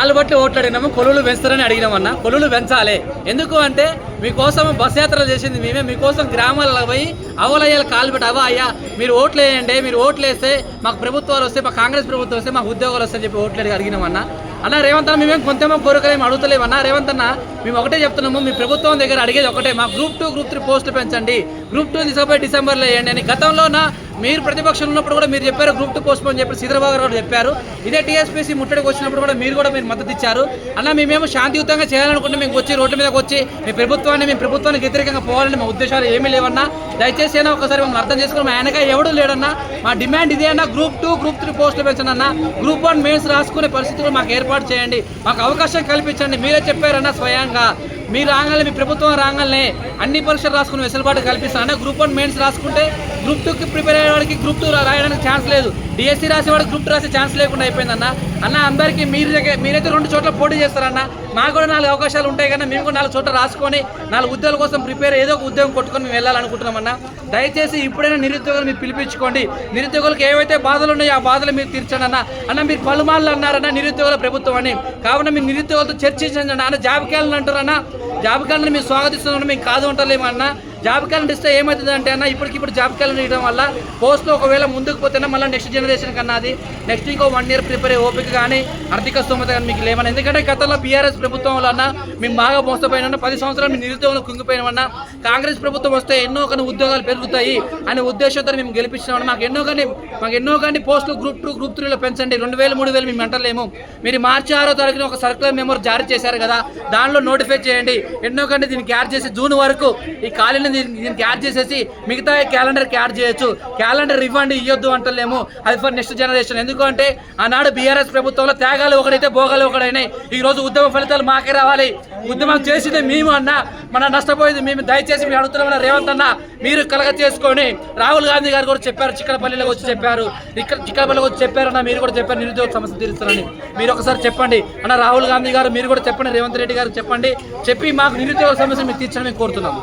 కాళ్ళు బట్టి ఓట్లు అడిగినాము, కొలువులు పెంచుతారని అడిగినామన్నా. కొలువులు పెంచాలి. ఎందుకు అంటే మీకోసం బస్ యాత్రలు చేసింది మేమే, మీకోసం గ్రామాలలో పోయి అవలయ్యాలు కాళ్ళు పెట్టి అయ్యా మీరు ఓట్లు వేయండి, మీరు ఓట్లు వేస్తే మాకు ప్రభుత్వాలు వస్తే, మా కాంగ్రెస్ ప్రభుత్వం వస్తే మాకు ఉద్యోగాలు వస్తాయని చెప్పి ఓట్లు అడిగినామన్నా. అన్న రేవంత్ అన్న మేమేం కొంతేమో కోరికలేము అడుగుతలేమన్నా. రేవంత్ అన్న మేము ఒకటే చెప్తున్నాము, మీ ప్రభుత్వం దగ్గర అడిగేది ఒకటే, మాకు గ్రూప్ 2, గ్రూప్ 3 పోస్టులు పెంచండి, గ్రూప్ 2 తీసుకుపోయి డిసెంబర్లో వేయండి అని. గతంలో మీరు ప్రతిపక్షంలో ఉన్నప్పుడు కూడా మీరు చెప్పారు గ్రూప్ 2 పోస్ట్ అని చెప్పి చంద్రబాబు గారు చెప్పారు. ఇదే టీఎస్పీసీ ముట్టడికి వచ్చినప్పుడు కూడా మీరు మద్దతు ఇచ్చారు. అన్న మేమేమో శాంతియుతంగా చేయాలనుకుంటే మేము వచ్చి రోడ్ల మీదకి వచ్చి మీ ప్రభుత్వానికి వ్యతిరేకంగా పోవాలని మా ఉద్దేశాలు ఏమీ లేవన్నా. దయచేసి అయినా ఒకసారి మమ్మల్ని అర్థం చేసుకుని మా వెనక ఎవడూ లేడన్నా. మా డిమాండ్ ఇదే అన్న, గ్రూప్ 2, గ్రూప్ 3 పోస్టులు పెంచండి అన్న. గ్రూప్ 1 మెయిన్స్ రాసుకునే పరిస్థితులు మాకు ఏర్పాటు చేయండి, మాకు అవకాశం కల్పించండి. మీరే చెప్పారన్న స్వయంగా, మీరు రాగానే మీ ప్రభుత్వం రాగానే అన్ని పరీక్షలు రాసుకుని వెసులుబాటు కల్పిస్తాను. గ్రూప్ 1 మెయిన్స్ రాసుకుంటే గ్రూప్ 2కి ప్రిపేర్ అయ్యేవాడికి గ్రూప్ 2 రాయడానికి ఛాన్స్ లేదు, డిఎస్సీ రాసేవాడికి గ్రూప్ 2 రాసే ఛాన్స్ లేకుండా అయిపోయిందన్న. అన్న అందరికీ మీరైతే 2 చోట్ల పోటీ చేస్తారన్న, మాకు కూడా 4 అవకాశాలు ఉంటాయి కానీ మేము కూడా 4 చోట్ల రాసుకొని 4 ఉద్యోగాల కోసం ప్రిపేర్ ఏదో ఒక ఉద్యోగం కొట్టుకొని మేము వెళ్ళాలనుకుంటున్నామన్నా. దయచేసి ఇప్పుడైనా నిరుద్యోగులు మీరు పిలిపించుకోండి. నిరుద్యోగులకు ఏవైతే బాధలు ఉన్నాయో ఆ బాధలు మీరు తీర్చండి అన్న. అన్న మీరు పలుమార్లు అన్నారన్న నిరుద్యోగుల ప్రభుత్వం అని, కావున మీరు నిరుద్యోగులతో చర్చించండి అన్న. జాబ్ క్యాలెండర్ అంటారన్న, జాబ్ క్యాలెండర్ మేము స్వాగతిస్తున్నాం, మేము కాదు అంటలేమన్నా. జాబ్ క్యాలెండర్ ఇస్తే ఏమవుతుంది అంటే అన్న, ఇప్పటికిప్పుడు జాబ్ క్యాలెండర్ ఇవ్వడం వల్ల పోస్ట్లో ఒకవేళ ముందుకు పోతేనే మళ్ళీ నెక్స్ట్ జనరేషన్ కన్నా అది నెక్స్ట్ ఇంకో 1 ఇయర్ ప్రిపేర్ అయ్యే ఓపిక కానీ ఆర్థిక స్తోమత కానీ మీకు లేమన్నా. ఎందుకంటే గతంలో బీఆర్ఎస్ ప్రభుత్వంలో అన్న మేము బాగా మోసపోయినా, 10 సంవత్సరాలు మేము నిరుద్యోగులు కుంగిపోయినామన్నా. కాంగ్రెస్ ప్రభుత్వం వస్తే ఎన్నో కానీ ఉద్యోగాలు పెరుగుతాయి అనే ఉద్దేశంతో మేము గెలిపించినామన్నా. మాకు ఎన్నో కానీ పోస్టులు గ్రూప్ 2, గ్రూప్ 3లో పెంచండి. 2000, 3000 మేము అంటలేము. మీరు మార్చి 6వ తారీఖున ఒక సర్కులర్ మెమోర్ జారీ చేశారు కదా, దానిలో నోటిఫై చేయండి. ఎన్నో కానీ దీనికి యాడ్ చేసి జూన్ వరకు ఈ ఖాళీని దీనికి యాడ్ చేసేసి మిగతా క్యాలెండర్కి యాడ్ చేయొచ్చు. క్యాలెండర్ ఇవ్వండి, ఇవ్వద్దు అంటలేము, అది ఫర్ నెక్స్ట్ జనరేషన్. ఎందుకంటే ఆనాడు బీఆర్ఎస్ ప్రభుత్వంలో త్యాగాలు ఒకడైతే భోగాలు ఒకడైనాయి. ఈ రోజు ఉద్యమ ఫలితాలు మాకే రావాలి. ఉద్యమం చేసిందే మేము అన్న, మన నష్టపోయేది మేము. దయచేసి మేము అడుగుతున్నామన్న రేవంత్ అన్న, మీరు కలగ చేసుకొని రాహుల్ గాంధీ గారు కూడా చెప్పారు, చిక్కడపల్లిలో వచ్చి చెప్పారు, చిక్కడపల్లిలో వచ్చి చెప్పారన్న, మీరు కూడా చెప్పారు నిరుద్యోగ సమస్య తీరుస్తారని. మీరు ఒకసారి చెప్పండి అన్న, రాహుల్ గాంధీ గారు మీరు కూడా చెప్పండి, రేవంత్ రెడ్డి గారు చెప్పండి, చెప్పి మాకు నిరుద్యోగ సమస్య మీరు తీర్చడం మేము కోరుతున్నాము.